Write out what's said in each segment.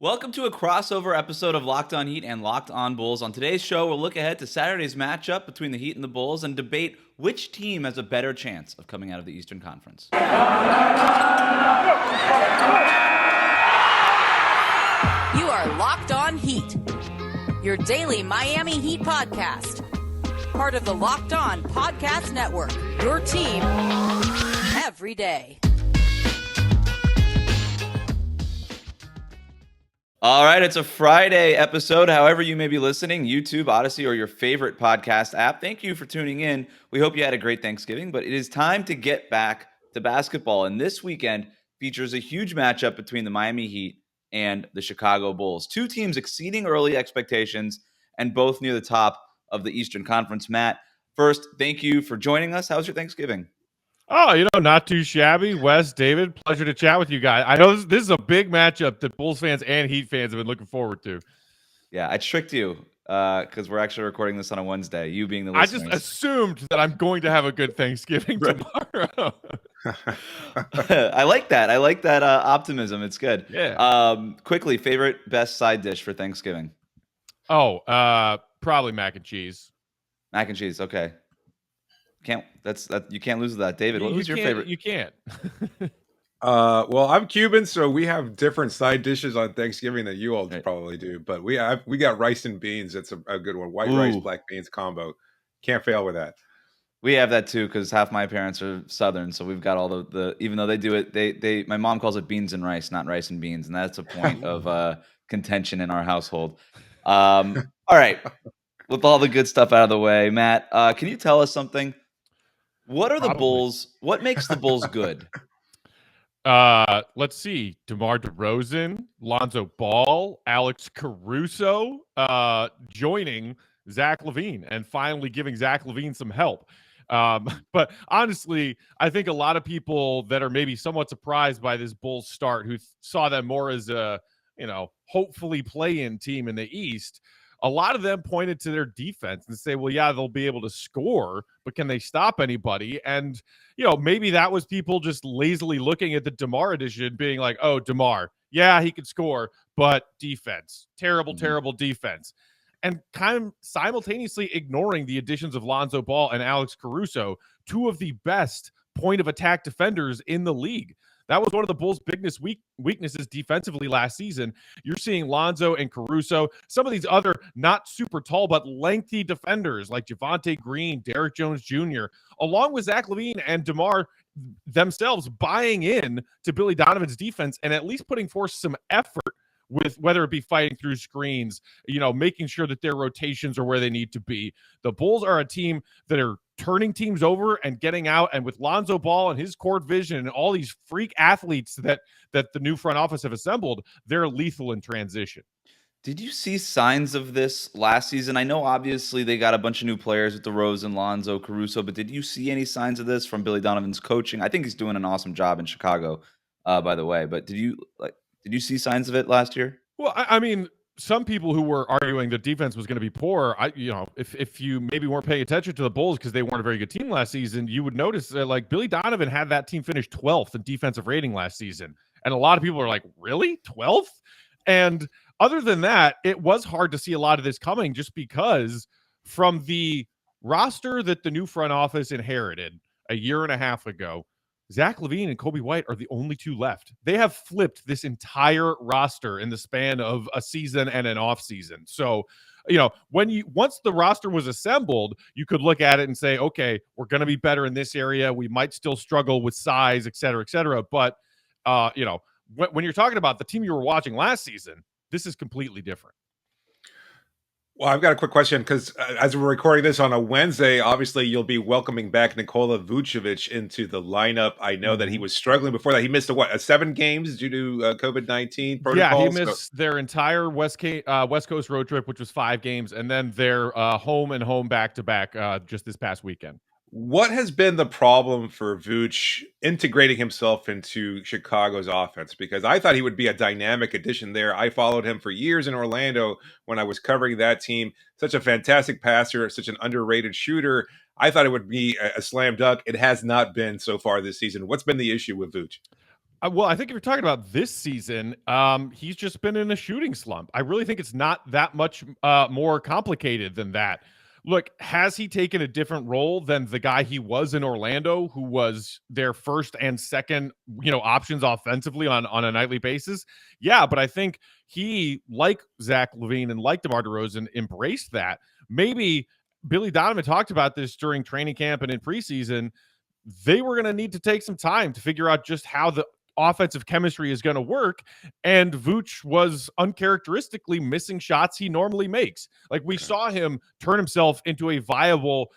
Welcome to a crossover episode of Locked On Heat and Locked On Bulls. On today's show, we'll look ahead to Saturday's matchup between the Heat and the Bulls and debate which team has a better chance of coming out of the Eastern Conference. You are Locked On Heat, your daily Miami Heat podcast. Part of the Locked On Podcast Network, your team every day. All right, it's a Friday episode. However you may be listening, YouTube, Odyssey, or your favorite podcast app, thank you for tuning in. We hope you had a great Thanksgiving, but it is time to get back to basketball. And this weekend features a huge matchup between the Miami Heat and the Chicago Bulls. Two teams exceeding early expectations and both near the top of the Eastern Conference. Matt, first, thank you for joining us. How was your Thanksgiving? Oh, not too shabby. Wes, David, pleasure to chat with you guys. I know this is a big matchup that Bulls fans and Heat fans have been looking forward to. Yeah, I tricked you because we're actually recording this on a Wednesday, you being the listeners. I just assumed that I'm going to have a good Thanksgiving tomorrow. I like that. I like that optimism. It's good. Yeah. Quickly, favorite best side dish for Thanksgiving? Probably mac and cheese. Mac and cheese. Okay. You can't lose that, David. What was your favorite? You can't. Well, I'm Cuban, so we have different side dishes on Thanksgiving that you all probably do. But we got rice and beans. That's a good one. White rice, black beans combo. Can't fail with that. We have that too because half my parents are Southern, so we've got all the. Even though they do it, my mom calls it beans and rice, not rice and beans, and that's a point of contention in our household. All right, with all the good stuff out of the way, Matt, can you tell us something? What are the Bulls? What makes the Bulls good? Let's see. DeMar DeRozan, Lonzo Ball, Alex Caruso joining Zach LaVine and finally giving Zach LaVine some help. But honestly, I think a lot of people that are maybe somewhat surprised by this Bulls start, who saw them more as a, hopefully play-in team in the East, a lot of them pointed to their defense and say, well, yeah, they'll be able to score, but can they stop anybody? And, maybe that was people just lazily looking at the DeMar edition being like, oh, DeMar, yeah, he could score, but defense, terrible defense. And kind of simultaneously ignoring the additions of Lonzo Ball and Alex Caruso, two of the best point of attack defenders in the league. That was one of the Bulls' biggest weaknesses defensively last season. You're seeing Lonzo and Caruso, some of these other not super tall but lengthy defenders like Javonte Green, Derrick Jones Jr., along with Zach LaVine and DeMar themselves buying in to Billy Donovan's defense and at least putting forth some effort with whether it be fighting through screens, making sure that their rotations are where they need to be. The Bulls are a team that are turning teams over and getting out. And with Lonzo Ball and his court vision and all these freak athletes that the new front office have assembled, they're lethal in transition. Did you see signs of this last season? I know obviously they got a bunch of new players with DeRozan, Lonzo, Caruso, but did you see any signs of this from Billy Donovan's coaching? I think he's doing an awesome job in Chicago, by the way. But did you see signs of it last year? Well, I mean, some people who were arguing that defense was going to be poor, if you maybe weren't paying attention to the Bulls because they weren't a very good team last season, you would notice that Billy Donovan had that team finish 12th in defensive rating last season. And a lot of people are like, really? 12th? And other than that, it was hard to see a lot of this coming just because from the roster that the new front office inherited a year and a half ago, Zach LaVine and Kobe White are the only two left. They have flipped this entire roster in the span of a season and an off season. So, once the roster was assembled, you could look at it and say, okay, we're going to be better in this area. We might still struggle with size, et cetera, et cetera. But, when you're talking about the team you were watching last season, this is completely different. Well, I've got a quick question because as we're recording this on a Wednesday, obviously you'll be welcoming back Nikola Vucevic into the lineup. I know that he was struggling before that. He missed 7 games due to COVID-19 protocols. Yeah, he missed their entire West Coast road trip, which was 5 games, and then their home back-to-back just this past weekend. What has been the problem for Vooch integrating himself into Chicago's offense? Because I thought he would be a dynamic addition there. I followed him for years in Orlando when I was covering that team. Such a fantastic passer, such an underrated shooter. I thought it would be a slam dunk. It has not been so far this season. What's been the issue with Vooch? Well, I think if you're talking about this season, he's just been in a shooting slump. I really think it's not that much more complicated than that. Look, has he taken a different role than the guy he was in Orlando, who was their first and second, options offensively on a nightly basis? Yeah, but I think he, like Zach LaVine and like DeMar DeRozan, embraced that. Maybe Billy Donovan talked about this during training camp and in preseason. They were going to need to take some time to figure out just how the offensive chemistry is going to work. And Vooch was uncharacteristically missing shots he normally makes. Like we saw him turn himself into a viable,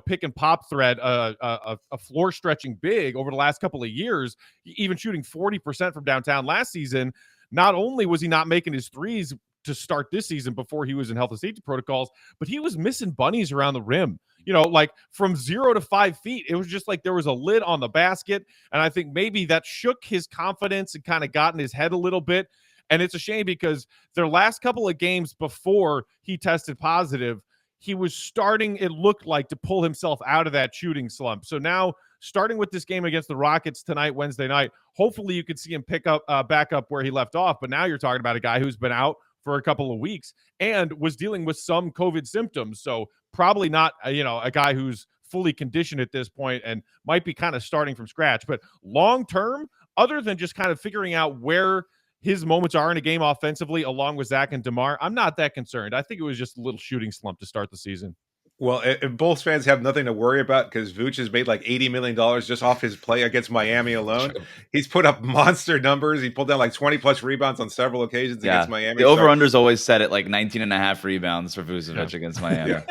pick and pop threat, a floor stretching big over the last couple of years, even shooting 40% from downtown last season. Not only was he not making his threes to start this season before he was in health and safety protocols, but he was missing bunnies around the rim. Like from 0 to 5 feet, it was just like there was a lid on the basket. And I think maybe that shook his confidence and kind of got in his head a little bit. And it's a shame because their last couple of games before he tested positive, he was starting, it looked like, to pull himself out of that shooting slump. So now, starting with this game against the Rockets tonight, Wednesday night, hopefully you could see him pick up back up where he left off. But now you're talking about a guy who's been out for a couple of weeks and was dealing with some COVID symptoms. So probably not, a guy who's fully conditioned at this point and might be kind of starting from scratch. But long term, other than just kind of figuring out where his moments are in a game offensively, along with Zach and DeMar, I'm not that concerned. I think it was just a little shooting slump to start the season. Well, and Bulls fans have nothing to worry about because Vooch has made like $80 million just off his play against Miami alone. He's put up monster numbers. He pulled down like 20 plus rebounds on several occasions against Miami. The over-under is always set at like 19 and a half rebounds for Vucevic against Miami.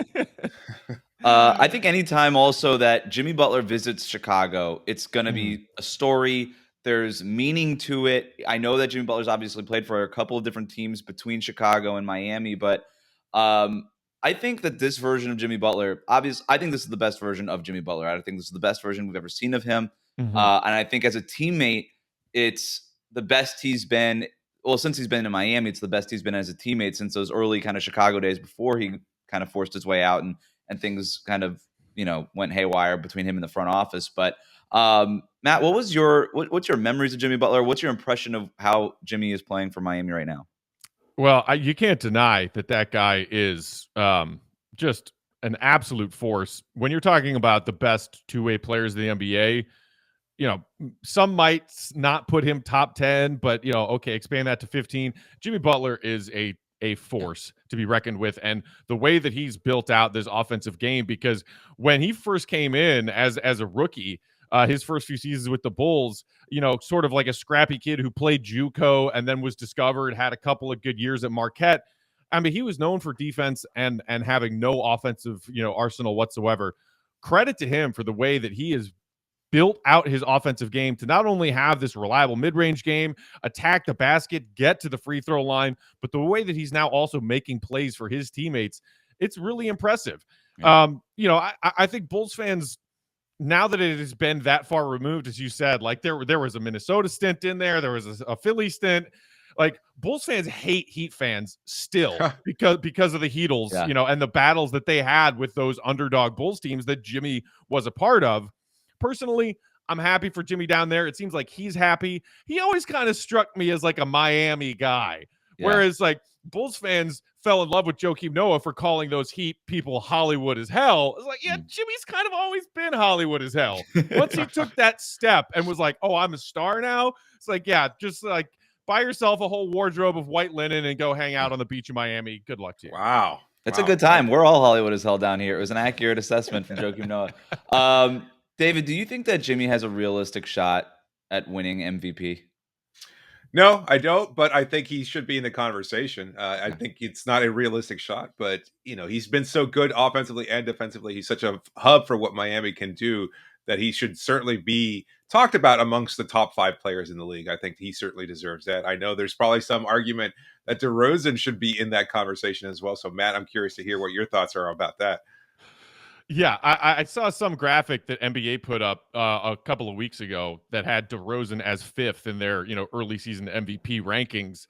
I think anytime also that Jimmy Butler visits Chicago, it's going to be a story. There's meaning to it. I know that Jimmy Butler's obviously played for a couple of different teams between Chicago and Miami, but I think that this version of Jimmy Butler, I think this is the best version of Jimmy Butler. I think this is the best version we've ever seen of him. And I think as a teammate, it's the best he's been. Well, since he's been in Miami, it's the best he's been as a teammate since those early kind of Chicago days before he kind of forced his way out and things kind of, went haywire between him and the front office. But Matt, what's your memories of Jimmy Butler? What's your impression of how Jimmy is playing for Miami right now? Well, you can't deny that guy is just an absolute force. When you're talking about the best two-way players in the NBA, some might not put him top 10, but, okay, expand that to 15. Jimmy Butler is a force to be reckoned with. And the way that he's built out this offensive game, because when he first came in as a rookie, his first few seasons with the Bulls, sort of like a scrappy kid who played JUCO and then was discovered, had a couple of good years at Marquette. I mean, he was known for defense and having no offensive, arsenal whatsoever. Credit to him for the way that he has built out his offensive game to not only have this reliable mid-range game, attack the basket, get to the free throw line, but the way that he's now also making plays for his teammates, it's really impressive. Yeah. I think Bulls fans, now that it has been that far removed, as you said, like there was a Minnesota stint in there was a Philly stint. Like Bulls fans hate Heat fans still because of the Heatles, and the battles that they had with those underdog Bulls teams that Jimmy was a part of. Personally, I'm happy for Jimmy down there. It seems like he's happy. He always kind of struck me as like a Miami guy, whereas like Bulls fans fell in love with Joakim Noah for calling those Heat people Hollywood as hell. It's like, Jimmy's kind of always been Hollywood as hell. Once he took that step and was like, oh, I'm a star now. It's like, just like buy yourself a whole wardrobe of white linen and go hang out on the beach in Miami. Good luck to you. Wow. It's a good time. We're all Hollywood as hell down here. It was an accurate assessment from Joakim Noah. David, do you think that Jimmy has a realistic shot at winning MVP? No, I don't, but I think he should be in the conversation. I think it's not a realistic shot, but he's been so good offensively and defensively. He's such a hub for what Miami can do that he should certainly be talked about amongst the top 5 players in the league. I think he certainly deserves that. I know there's probably some argument that DeRozan should be in that conversation as well. So Matt, I'm curious to hear what your thoughts are about that. Yeah, I saw some graphic that NBA put up a couple of weeks ago that had DeRozan as 5th in their early season MVP rankings.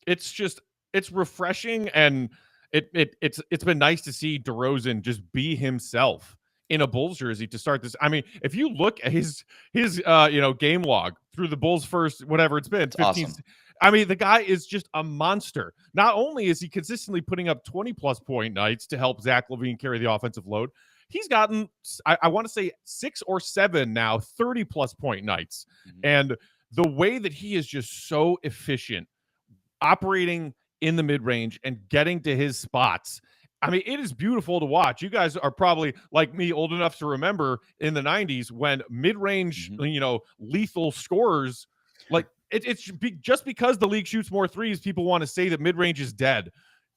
It's refreshing, and it's been nice to see DeRozan just be himself. in a Bulls jersey to start this. I mean, if you look at his game log through the Bulls' first whatever it's been, It's 15. awesome. I mean, the guy is just a monster. Not only is he consistently putting up 20-plus point nights to help Zach LaVine carry the offensive load, he's gotten, I want to say 6 or 7 now, 30-plus point nights. And the way that he is just so efficient operating in the mid-range and getting to his spots, I mean, it is beautiful to watch. You guys are probably, like me, old enough to remember in the 90s when mid-range, lethal scorers, like, just because the league shoots more threes, people want to say that mid-range is dead.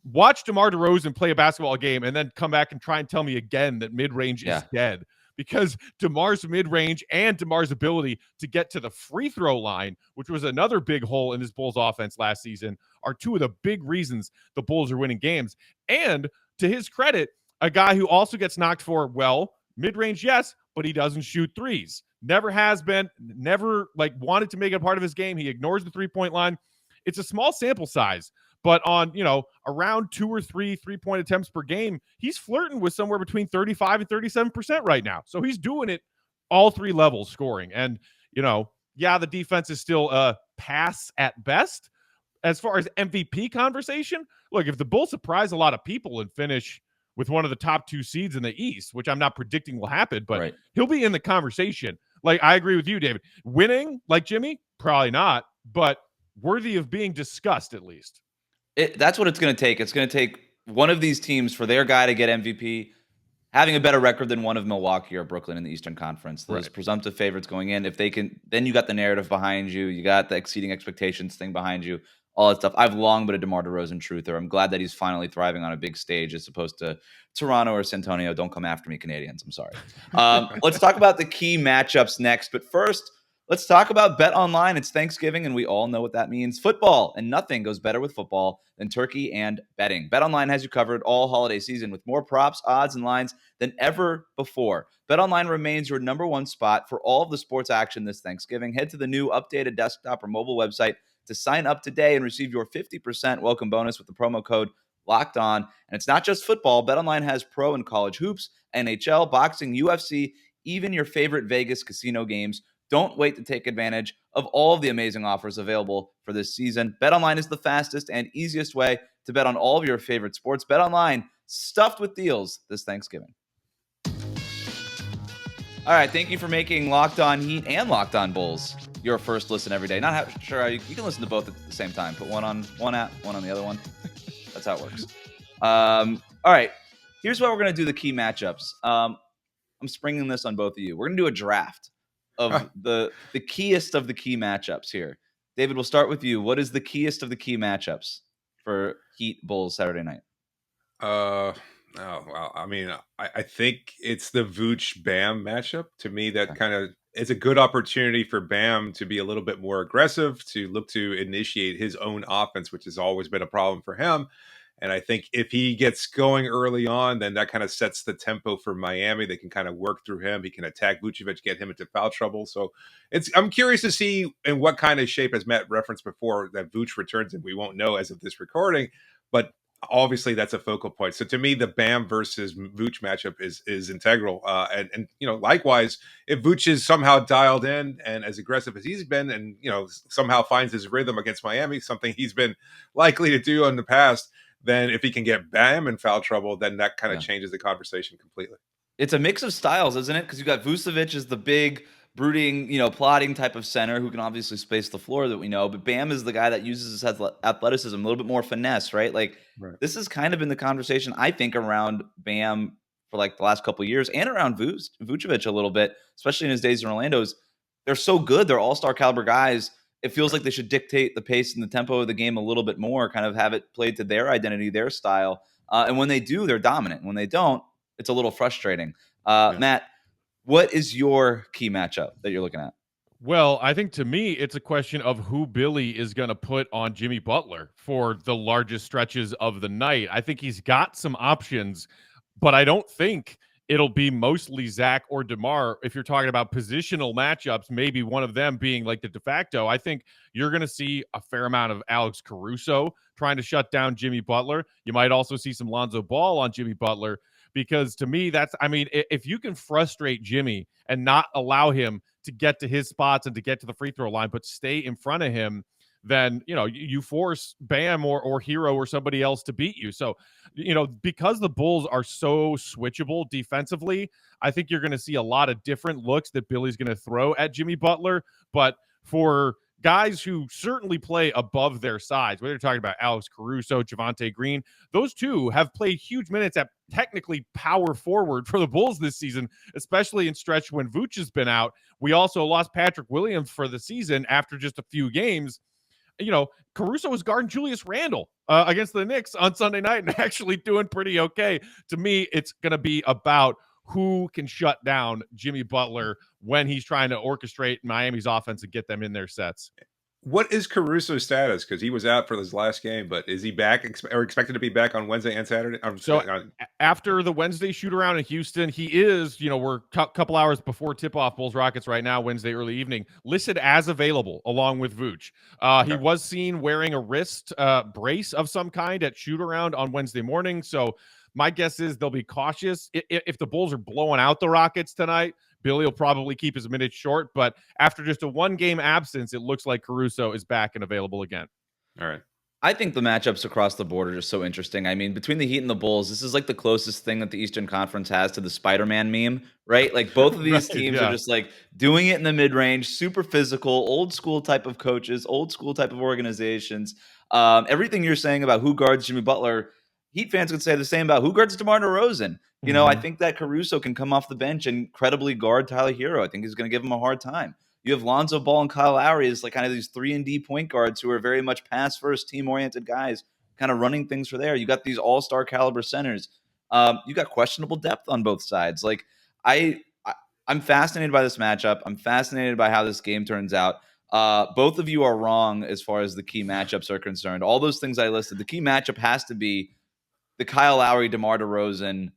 Watch DeMar DeRozan play a basketball game and then come back and try and tell me again that mid-range is dead, because DeMar's mid-range and DeMar's ability to get to the free throw line, which was another big hole in this Bulls offense last season, are two of the big reasons the Bulls are winning games. And to his credit, a guy who also gets knocked for, well, mid-range, yes, but he doesn't shoot threes. Never has been, never wanted to make it a part of his game. He ignores the three-point line. It's a small sample size, but on, around 2 or 3 3-point attempts per game, he's flirting with somewhere between 35 and 37% right now. So he's doing it all 3 levels scoring. And, the defense is still a pass at best. As far as MVP conversation, look, if the Bulls surprise a lot of people and finish with one of the top 2 seeds in the East, which I'm not predicting will happen, but he'll be in the conversation. Like, I agree with you, David. Winning, like Jimmy, probably not, but worthy of being discussed at least. That's what it's going to take. It's going to take one of these teams for their guy to get MVP, having a better record than one of Milwaukee or Brooklyn in the Eastern Conference. Those presumptive favorites going in. If they can, then you got the narrative behind you. You got the exceeding expectations thing behind you. All that stuff. I've long been a DeMar DeRozan truther. I'm glad that he's finally thriving on a big stage as opposed to Toronto or San Antonio. Don't come after me, Canadians. I'm sorry. Let's talk about the key matchups next. But first, let's talk about Bet Online. It's Thanksgiving, and we all know what that means. Football, and nothing goes better with football than turkey and betting. Bet Online has you covered all holiday season with more props, odds, and lines than ever before. Bet Online remains your number one spot for all of the sports action this Thanksgiving. Head to the new updated desktop or mobile website to sign up today and receive your 50% welcome bonus with the promo code Locked On. And it's not just football. BetOnline has pro and college hoops, NHL, boxing, UFC, even your favorite Vegas casino games. Don't wait to take advantage of all of the amazing offers available for this season. BetOnline is the fastest and easiest way to bet on all of your favorite sports. BetOnline, stuffed with deals this Thanksgiving. All right, thank you for making Locked On Heat and Locked On Bulls your first listen every day. Not sure how you can listen to both at the same time. Put one on one app, one on the other one. That's how it works. All right, here's what we're going to do the key matchups. I'm springing this on both of you. We're going to do a draft of the keyest of the key matchups here. David, we'll start with you. What is the keyest of the key matchups for Heat Bulls Saturday night? Oh, well, I mean, I think it's the Vooch Bam matchup. To me, that kind of is a good opportunity for Bam to be a little bit more aggressive, to look to initiate his own offense, which has always been a problem for him. And I think if he gets going early on, then that kind of sets the tempo for Miami. They can kind of work through him. He can attack Vucevic, get him into foul trouble. So I'm curious to see in what kind of shape, as Matt referenced before, that Vooch returns, and we won't know as of this recording. But obviously that's a focal point. So to me, the Bam versus Vooch matchup is integral. And likewise, if Vooch is somehow dialed in and as aggressive as he's been, and somehow finds his rhythm against Miami, something he's been likely to do in the past, then if he can get Bam in foul trouble, then that kind of changes the conversation completely. It's a mix of styles, isn't it? Because you got Vucevic as the big, brooding, plotting type of center who can obviously space the floor that we know. But Bam is the guy that uses his athleticism, a little bit more finesse, right? This has kind of been the conversation, I think, around Bam for the last couple of years, and around Vucevic a little bit, especially in his days in Orlando. They're so good. They're all-star caliber guys. It feels like they should dictate the pace and the tempo of the game a little bit more, kind of have it played to their identity, their style. And when they do, they're dominant. When they don't, it's a little frustrating. Matt, what is your key matchup that you're looking at? Well, I think to me, it's a question of who Billy is going to put on Jimmy Butler for the largest stretches of the night. I think he's got some options, but I don't think it'll be mostly Zach or DeMar. If you're talking about positional matchups, maybe one of them being the de facto. I think you're going to see a fair amount of Alex Caruso trying to shut down Jimmy Butler. You might also see some Lonzo Ball on Jimmy Butler. because to me, if you can frustrate Jimmy and not allow him to get to his spots and to get to the free throw line, but stay in front of him, then, you force Bam or Herro or somebody else to beat you. So, because the Bulls are so switchable defensively, I think you're going to see a lot of different looks that Billy's going to throw at Jimmy Butler. But for guys who certainly play above their size, whether you're talking about Alex Caruso, Javonte Green, those two have played huge minutes at technically power forward for the Bulls this season, especially in stretch when Vooch has been out. We also lost Patrick Williams for the season after just a few games. Caruso was guarding Julius Randle against the Knicks on Sunday night and actually doing pretty okay. To me, it's going to be about who can shut down Jimmy Butler when he's trying to orchestrate Miami's offense and get them in their sets. What is Caruso's status? Because he was out for this last game, but is he back or expected to be back on Wednesday and Saturday? After the Wednesday shoot around in Houston, he is, we're a couple hours before tip-off Bulls Rockets right now, Wednesday early evening, listed as available along with Vooch. He was seen wearing a wrist brace of some kind at shoot around on Wednesday morning. So my guess is they'll be cautious. If the Bulls are blowing out the Rockets tonight, Billy will probably keep his minutes short, but after just a one-game absence, it looks like Caruso is back and available again. All right. I think the matchups across the board are just so interesting. I mean, between the Heat and the Bulls, this is like the closest thing that the Eastern Conference has to the Spider-Man meme, right? Like both of these teams are just like doing it in the mid-range, super physical, old school type of coaches, old school type of organizations. Everything you're saying about who guards Jimmy Butler, Heat fans could say the same about who guards DeMar DeRozan. I think that Caruso can come off the bench and credibly guard Tyler Herro. I think he's going to give him a hard time. You have Lonzo Ball and Kyle Lowry as like kind of these 3-and-D point guards who are very much pass-first, team-oriented guys, kind of running things for there. You got these all-star caliber centers. You got questionable depth on both sides. Like I'm fascinated by this matchup. I'm fascinated by how this game turns out. Both of you are wrong as far as the key matchups are concerned. All those things I listed, the key matchup has to be the Kyle Lowry, DeMar DeRozan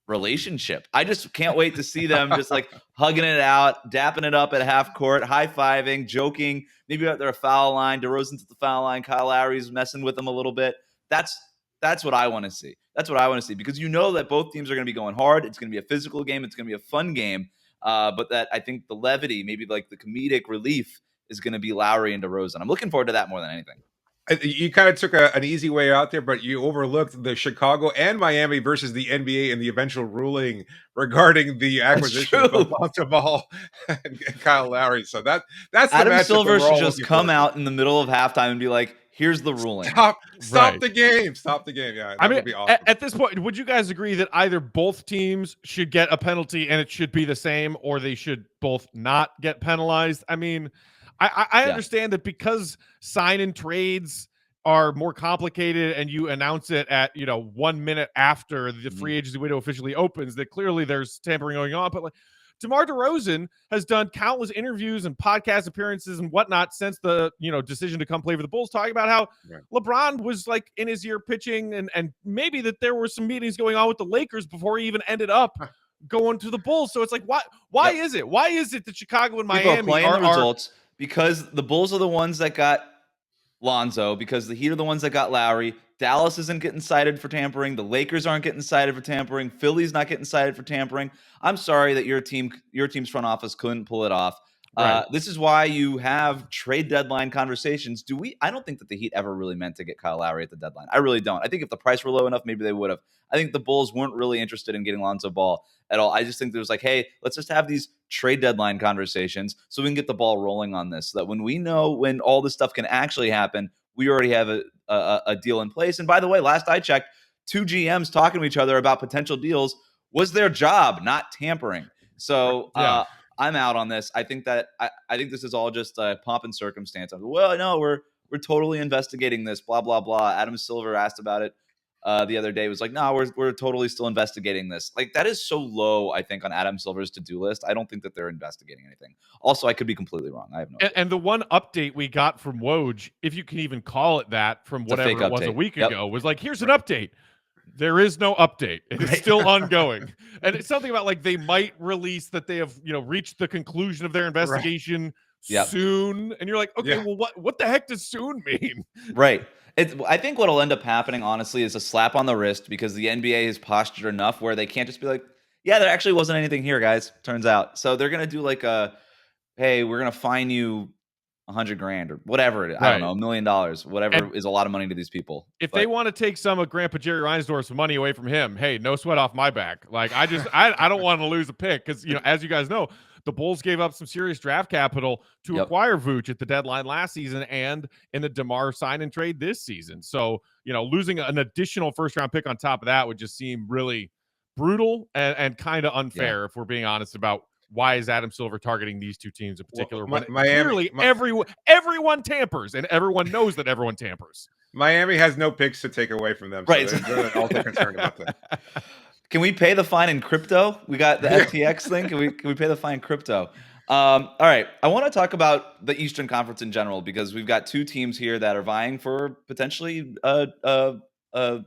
relationship. I just can't wait to see them just like hugging it out, dapping it up at half court, high-fiving, joking, maybe at their foul line. DeRozan's at the foul line. Kyle Lowry's messing with them a little bit. That's what I want to see. That's what I want to see because you know that both teams are going to be going hard. It's going to be a physical game. It's going to be a fun game. But that I think the levity, maybe like the comedic relief is going to be Lowry and DeRozan. I'm looking forward to that more than anything. You kind of took an easy way out there, but you overlooked the Chicago and Miami versus the NBA and the eventual ruling regarding the acquisition of Lonzo Ball and Kyle Lowry. So that's the Adam Silver should just come out in the middle of halftime and be like, "Here's the ruling. Stop the game. Stop the game." Yeah, that would be awesome. At this point, would you guys agree that either both teams should get a penalty and it should be the same, or they should both not get penalized? I mean, I understand that because sign and trades are more complicated and you announce it at 1 minute after the free agency window officially opens, that clearly there's tampering going on. But like DeMar DeRozan has done countless interviews and podcast appearances and whatnot since the decision to come play for the Bulls, talking about how LeBron was like in his ear pitching and maybe that there were some meetings going on with the Lakers before he even ended up going to the Bulls. So it's like, why is it? Why is it that Chicago and Miami are results? Because the Bulls are the ones that got Lonzo, because the Heat are the ones that got Lowry. Dallas isn't getting cited for tampering. The Lakers aren't getting cited for tampering. Philly's not getting cited for tampering. I'm sorry that your team's front office couldn't pull it off. Right. This is why you have trade deadline conversations. I don't think that the Heat ever really meant to get Kyle Lowry at the deadline. I really don't. I think if the price were low enough, maybe they would have. I think the Bulls weren't really interested in getting Lonzo Ball at all. I just think there was like, hey, let's just have these trade deadline conversations so we can get the ball rolling on this, so that when we know when all this stuff can actually happen, we already have a deal in place. And by the way, last I checked, 2 GMs talking to each other about potential deals was their job, not tampering. So I'm out on this. I think that I think this is all just pomp and circumstance. Well, no, we're totally investigating this. Blah blah blah. Adam Silver asked about it the other day. Was like, no, we're totally still investigating this. Like that is so low. I think on Adam Silver's to-do list. I don't think that they're investigating anything. Also, I could be completely wrong. I have no idea. And the one update we got from Woj, if you can even call it that, from whatever it was a week ago, was like, here's an update. There is no update. It's still ongoing. And it's something about like they might release that they have, reached the conclusion of their investigation soon. And you're like, okay, well, what the heck does soon mean? Right. I think what'll end up happening, honestly, is a slap on the wrist because the NBA is postured enough where they can't just be like, yeah, there actually wasn't anything here, guys. Turns out. So they're going to do like hey, we're going to fine you $100,000 or whatever. I don't Right. know, $1 million, whatever And is a lot of money to these people. if they want to take some of Grandpa Jerry Reinsdorf's money away from him, hey, no sweat off my back. Like I don't want to lose a pick because as you guys know, the Bulls gave up some serious draft capital to acquire Vooch at the deadline last season and in the DeMar sign and trade this season. So losing an additional first round pick on top of that would just seem really brutal and kind of unfair if we're being honest about why is Adam Silver targeting these two teams in particular when clearly everyone tampers and everyone knows that everyone tampers. Miami has no picks to take away from them, right? So they're also concerned about that. Can we pay the fine in crypto? We got the FTX thing. Can we pay the fine in crypto? All right. I want to talk about the Eastern Conference in general because we've got two teams here that are vying for potentially the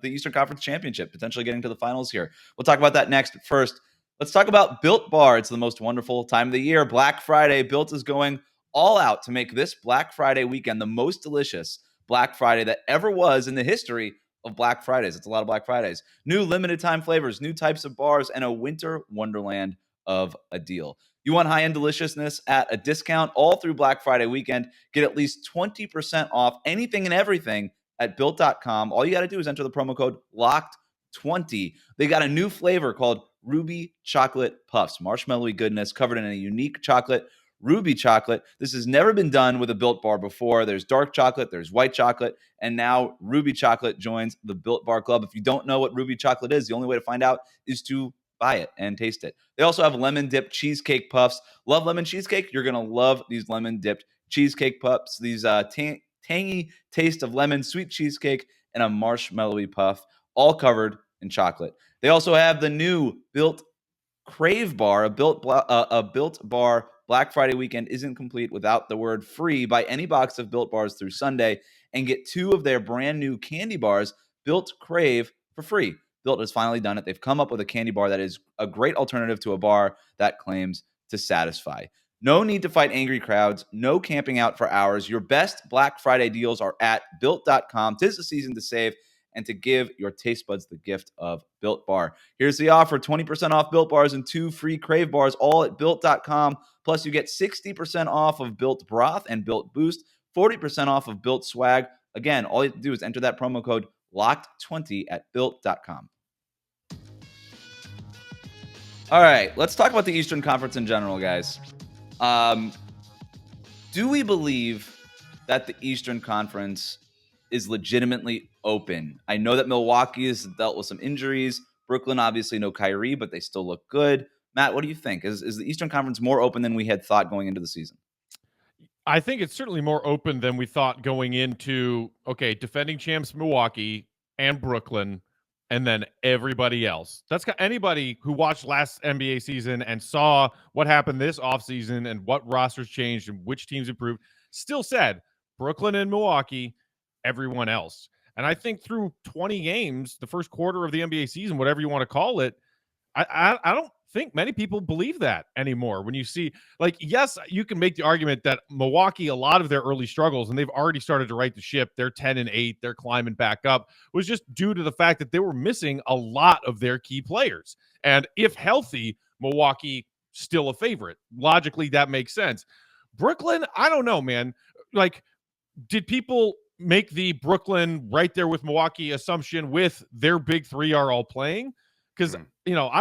Eastern Conference championship, potentially getting to the finals here. We'll talk about that next. But first, let's talk about Built Bar. It's the most wonderful time of the year. Black Friday. Built is going all out to make this Black Friday weekend the most delicious Black Friday that ever was in the history of Black Fridays. It's a lot of Black Fridays. New limited time flavors, new types of bars, and a winter wonderland of a deal. You want high-end deliciousness at a discount all through Black Friday weekend? Get at least 20% off anything and everything at Built.com. All you got to do is enter the promo code LOCKED20. They got a new flavor called Ruby Chocolate Puffs. Marshmallowy goodness covered in a unique chocolate. Ruby chocolate. This has never been done with a Built Bar before. There's dark chocolate, there's white chocolate, and now Ruby chocolate joins the Built Bar Club. If you don't know what Ruby chocolate is, the only way to find out is to buy it and taste it. They also have lemon dipped cheesecake puffs. Love lemon cheesecake? You're going to love these lemon dipped cheesecake puffs. These tangy taste of lemon, sweet cheesecake, and a marshmallowy puff, all covered in chocolate. They also have the new Built Crave Bar, a Built Bar Black Friday weekend isn't complete without the word free. Buy any box of Built Bars through Sunday and get 2 of their brand new candy bars, Built Crave, for free. Built has finally done it. They've come up with a candy bar that is a great alternative to a bar that claims to satisfy. No need to fight angry crowds. No camping out for hours. Your best Black Friday deals are at Built.com. 'Tis the season to save and to give your taste buds the gift of Built Bar. Here's the offer, 20% off Built Bars and 2 free Crave Bars, all at Built.com. Plus, you get 60% off of Built Broth and Built Boost, 40% off of Built Swag. Again, all you have to do is enter that promo code LOCKED20 at Built.com. All right, let's talk about the Eastern Conference in general, guys. Do we believe that the Eastern Conference is legitimately open? I know that Milwaukee has dealt with some injuries. Brooklyn, obviously, no Kyrie, but they still look good. Matt, what do you think? Is the Eastern Conference more open than we had thought going into the season? I think it's certainly more open than we thought going into, defending champs Milwaukee and Brooklyn, and then everybody else. That's got anybody who watched last NBA season and saw what happened this offseason and what rosters changed and which teams improved, still said Brooklyn and Milwaukee, everyone else. And I think through 20 games, the first quarter of the NBA season, whatever you want to call it, I don't think many people believe that anymore. When you see, yes, you can make the argument that Milwaukee, a lot of their early struggles, and they've already started to right the ship, they're 10-8, they're climbing back up, was just due to the fact that they were missing a lot of their key players. And if healthy, Milwaukee still a favorite. Logically, that makes sense. Brooklyn, I don't know, man. Did people make the Brooklyn right there with Milwaukee assumption with their big three are all playing? Because, I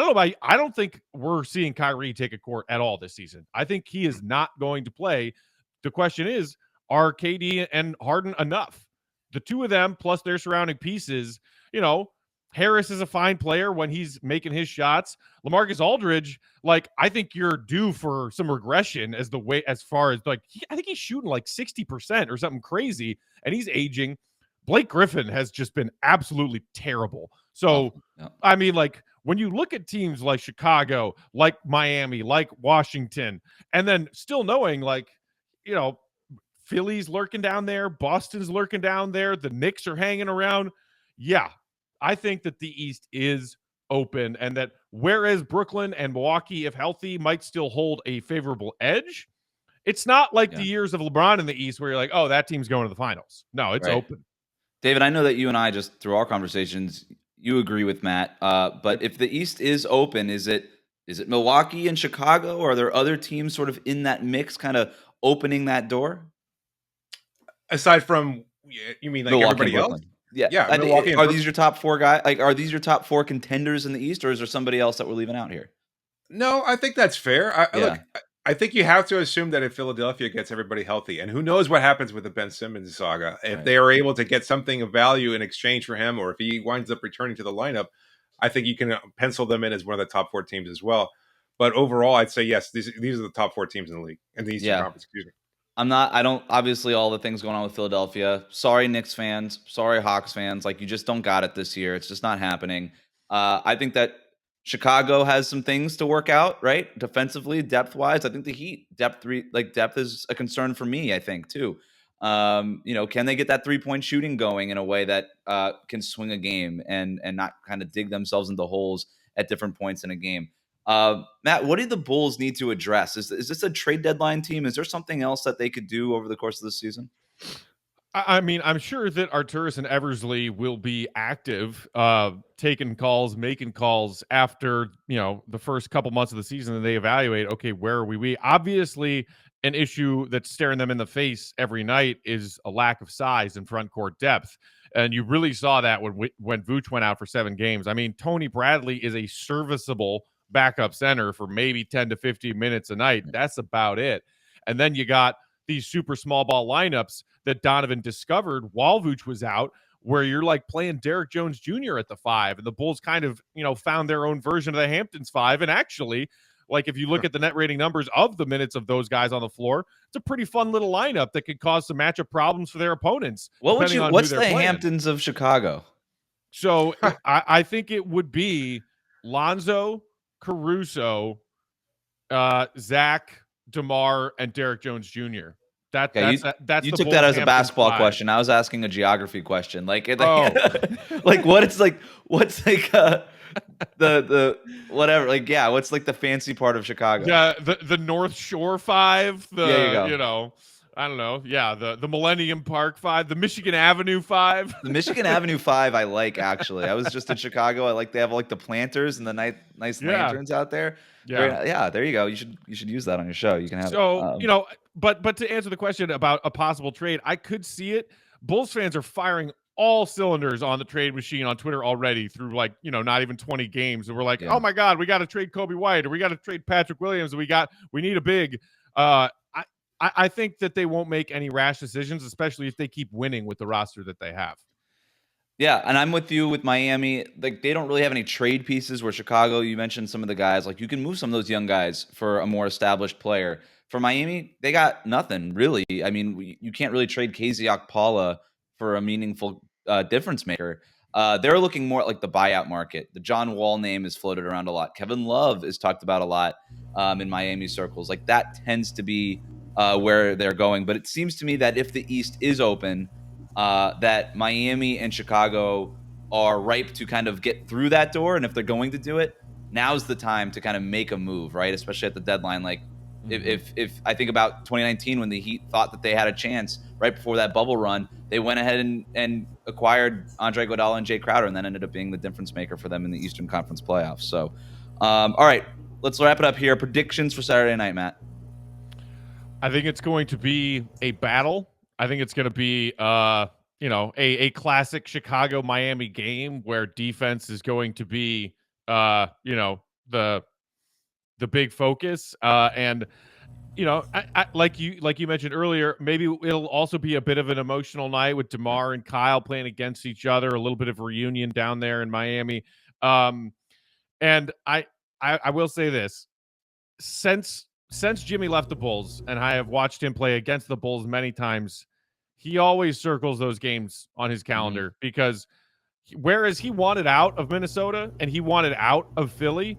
don't know I don't think we're seeing Kyrie take a court at all this season. I think he is not going to play. The question is, are KD and Harden enough? The two of them, plus their surrounding pieces, Harris is a fine player when he's making his shots. LaMarcus Aldridge, I think you're due for some regression as far as I think he's shooting 60% or something crazy, and he's aging. Blake Griffin has just been absolutely terrible. So, I mean, when you look at teams like Chicago, like Miami, like Washington, and then still knowing, Philly's lurking down there, Boston's lurking down there, the Knicks are hanging around. Yeah, I think that the East is open, and that whereas Brooklyn and Milwaukee, if healthy, might still hold a favorable edge, it's not the years of LeBron in the East where you're like, oh, that team's going to the finals. No, it's open. David, I know that you and I just through our conversations, you agree with Matt. But Yep. if the East is open, is it Milwaukee and Chicago? Or are there other teams sort of in that mix, kind of opening that door? Aside from, you mean like Milwaukee and everybody else? Brooklyn. Yeah. Yeah, Milwaukee and Are Brooklyn. these your top four guys? Like, are these your top four contenders in the East, or is there somebody else that we're leaving out here? No, I think that's fair. Look, Yeah. I think you have to assume that if Philadelphia gets everybody healthy, and who knows what happens with the Ben Simmons saga, if Right. they are able to get something of value in exchange for him, or if he winds up returning to the lineup, I think you can pencil them in as one of the top four teams as well. But overall, I'd say yes, these are the top four teams in the league, in the Eastern Yeah. Conference. Excuse me. I don't, obviously, all the things going on with Philadelphia. Sorry, Knicks fans. Sorry, Hawks fans. Like, you just don't got it this year. It's just not happening. I think that Chicago has some things to work out, right? Defensively, depth wise. I think the Heat depth is a concern for me, I think, too. Can they get that 3-point shooting going in a way that can swing a game and not kind of dig themselves into holes at different points in a game? Matt, what do the Bulls need to address? Is this a trade deadline team? Is there something else that they could do over the course of the season? I mean, I'm sure that Arturas and Eversley will be active, taking calls, making calls after, the first couple months of the season, and they evaluate, okay, where are we? Obviously, an issue that's staring them in the face every night is a lack of size and front court depth. And you really saw that when Vooch went out for 7 games. I mean, Tony Bradley is a serviceable backup center for maybe 10 to 15 minutes a night. That's about it. And then you got these super small ball lineups that Donovan discovered while Vooch was out, where you're like playing Derek Jones Jr. at the 5, and the Bulls kind of, found their own version of the Hamptons 5. And actually, like, if you look at the net rating numbers of the minutes of those guys on the floor, it's a pretty fun little lineup that could cause some matchup problems for their opponents, depending on who What's they're the playing. Hamptons of Chicago? So I think it would be Lonzo, Caruso, Zach, DeMar, and Derek Jones Jr. That's You the took Bulls that as a Hamptons basketball 5. question. I was asking a geography question. Like, Oh. what's the whatever? Like, yeah, what's like the fancy part of Chicago? Yeah, the North Shore 5, There you go. I don't know. Yeah, the Millennium Park 5, the Michigan Avenue 5. The Michigan Avenue 5, I like, actually. I was just in Chicago. I like they have like the planters and the nice Yeah. lanterns out there. Yeah. Yeah, there you go. You should use that on your show. You can have So, it. but to answer the question about a possible trade, I could see it. Bulls fans are firing all cylinders on the trade machine on Twitter already through not even 20 games. And we're like, Yeah. oh my God, we got to trade Kobe White, or we got to trade Patrick Williams, and we need a big. I think that they won't make any rash decisions, especially if they keep winning with the roster that they have. Yeah, and I'm with you with Miami. Like, they don't really have any trade pieces, where Chicago, you mentioned some of the guys. Like, you can move some of those young guys for a more established player. For Miami, they got nothing, really. I mean, you can't really trade KZ Okpala for a meaningful difference maker. They're looking more at like the buyout market. The John Wall name is floated around a lot. Kevin Love is talked about a lot in Miami circles. Like, that tends to be where they're going. But it seems to me that if the East is open, that Miami and Chicago are ripe to kind of get through that door. And if they're going to do it, now's the time to kind of make a move, right? Especially at the deadline. Like, if I think about 2019, when the Heat thought that they had a chance right before that bubble run, they went ahead and acquired Andre Iguodala and Jay Crowder, and then ended up being the difference maker for them in the Eastern Conference playoffs. So, all right, let's wrap it up here. Predictions for Saturday night, Matt. I think it's going to be a battle. I think it's going to be, a classic Chicago-Miami game where defense is going to be, the big focus. And I like you mentioned earlier, maybe it'll also be a bit of an emotional night with DeMar and Kyle playing against each other, a little bit of reunion down there in Miami. And I will say this, since Jimmy left the Bulls, and I have watched him play against the Bulls many times, he always circles those games on his calendar, because whereas he wanted out of Minnesota and he wanted out of Philly,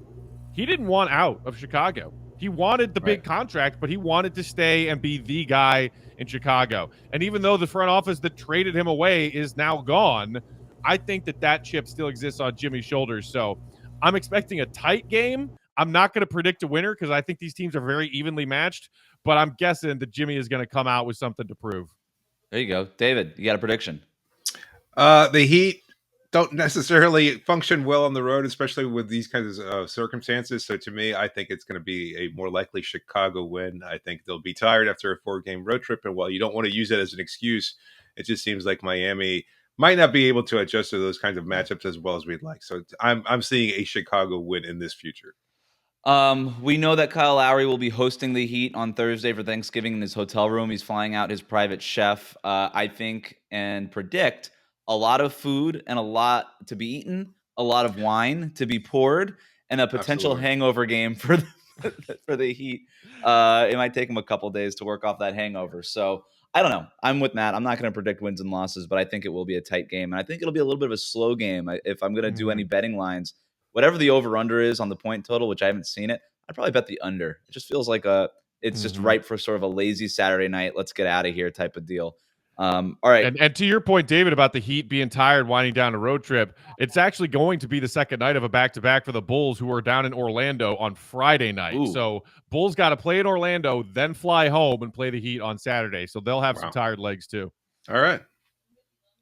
he didn't want out of Chicago. He wanted the big contract, but he wanted to stay and be the guy in Chicago. And even though the front office that traded him away is now gone, I think that chip still exists on Jimmy's shoulders. So I'm expecting a tight game. I'm not going to predict a winner because I think these teams are very evenly matched, but I'm guessing that Jimmy is going to come out with something to prove. There you go. David, you got a prediction? The Heat don't necessarily function well on the road, especially with these kinds of circumstances. So to me, I think it's going to be a more likely Chicago win. I think they'll be tired after a 4-game road trip, and while you don't want to use it as an excuse, it just seems like Miami might not be able to adjust to those kinds of matchups as well as we'd like. So I'm seeing a Chicago win in this future. We know that Kyle Lowry will be hosting the Heat on Thursday for Thanksgiving in his hotel room. He's flying out his private chef. I think and predict a lot of food and a lot to be eaten, a lot of wine to be poured, and a potential Absolutely. hangover game for for the Heat. It might take him a couple days to work off that hangover. So I don't know. I'm with Matt. I'm not going to predict wins and losses, but I think it will be a tight game, and I think it'll be a little bit of a slow game. If I'm going to do any betting lines, whatever the over-under is on the point total, which I haven't seen it, I'd probably bet the under. It just feels like it's just ripe for sort of a lazy Saturday night, let's get out of here type of deal. All right. And to your point, David, about the Heat being tired, winding down a road trip, it's actually going to be the second night of a back-to-back for the Bulls, who are down in Orlando on Friday night. Ooh. So Bulls got to play in Orlando, then fly home and play the Heat on Saturday. So they'll have some tired legs too. All right.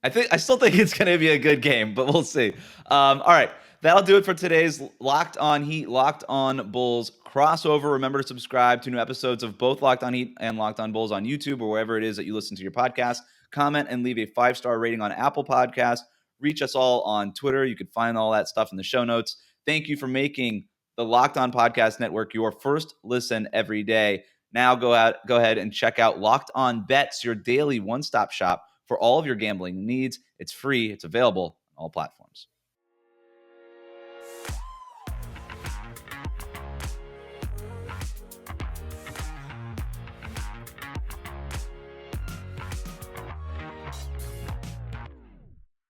I still think it's going to be a good game, but we'll see. All right. That'll do it for today's Locked On Heat, Locked On Bulls crossover. Remember to subscribe to new episodes of both Locked On Heat and Locked On Bulls on YouTube or wherever it is that you listen to your podcast. Comment and leave a 5-star rating on Apple Podcasts. Reach us all on Twitter. You can find all that stuff in the show notes. Thank you for making the Locked On Podcast Network your first listen every day. Now go ahead and check out Locked On Bets, your daily one-stop shop for all of your gambling needs. It's free. It's available on all platforms.